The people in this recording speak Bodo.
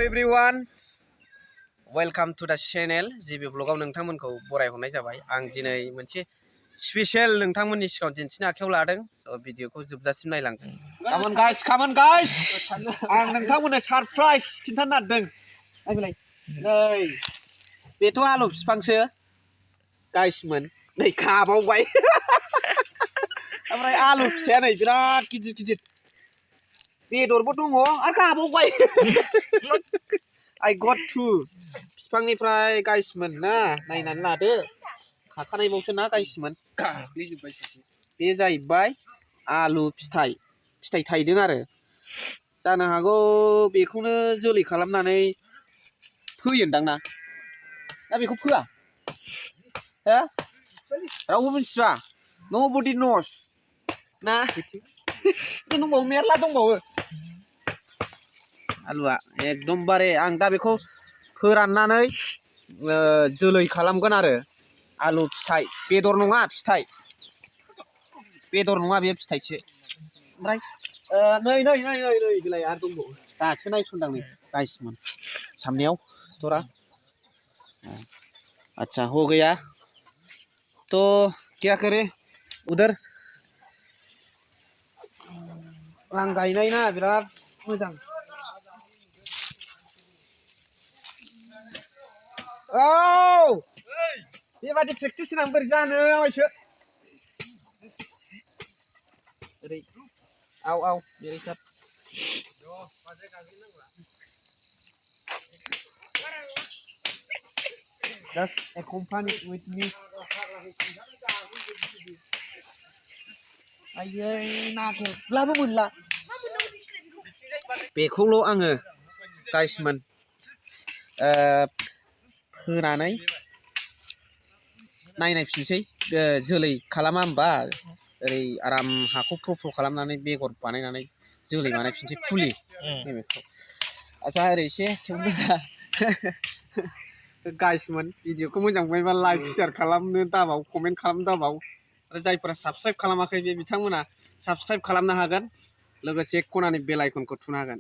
everyone, welcome to the channel. GB ब्लगाव नोंथांमोनखौ बरायहरनाय जाबाय। आं दिनै मोनसे स्पेशल नोंथांमोननि सिगाङाव दिन्थिनो आखायाव लादों। भिडिअखौ जोबजासिम नायलांदो। Come on guys, आं नोंथांमोननो सरप्राइज खिन्थानो नागिरदों। नायलाय, नै बेथ' आलु बिफांसो गाइसमोन, नै खाबावबाय। ओमफ्राय आलु फिथाइया नै बिराद गिदिर बेदरबो दङ आरो गाबावबाय। I got two बिफांनिफ्राय गाइसमोन ना, नायनानै लादो। खाखानायबावसो ना गाइसमोन। बे जाहैबाय आलु फिथाइ थाइदों आरो जानो हागौ बेखौनो जोलै खालामनानै फोयोदां ना बेखौ फोआ हो रावबो मिथिया nobody knows ना दंबावो मेरला दंबावो आलुआ एकदमबारे आं दा बेखौ फोराननानै जोलै खालामगोन आरो आलु फिथाइ बेदर नङा फिथाइ बेदर नङा बे फिथाइसो ओमफ्राय नै बिलाइ आरो दंबावो दासो नायसनदां नै गाइसमोन सामनेयाव थरा अच्छा हो गया तो क्या करे उधर आं गायनाय ना बिराद मोजां औ बेबादि प्रेक्टिस होनानै बोरै जानो आवायसो ओरै आव बेरै सार just accompany with me आयै नागिरब्लाबो मोनला बेखौल' आङो गाइसमोन होनानै नायनायफिनसै जोलै खालामा होमबा ओरै आराम हाखौ फ्र' खालामनानै बेगर बानायनानै जोलै बानायफिनसै फुलि बेखौ आच्छा ओरै एसे गाइसमोन भिडिअखौ मोजां मोनबायबा लाइक शेयार खालामनो दाबाव कमेन्ट खालामनो दाबाव आरो जायफोरा साबस्क्राइब खालामाखै बे बिथांमोना साबस्क्राइब खालामनो हागोन लोगोसे खनानि बेल आइकनखौ थुनो हागोन।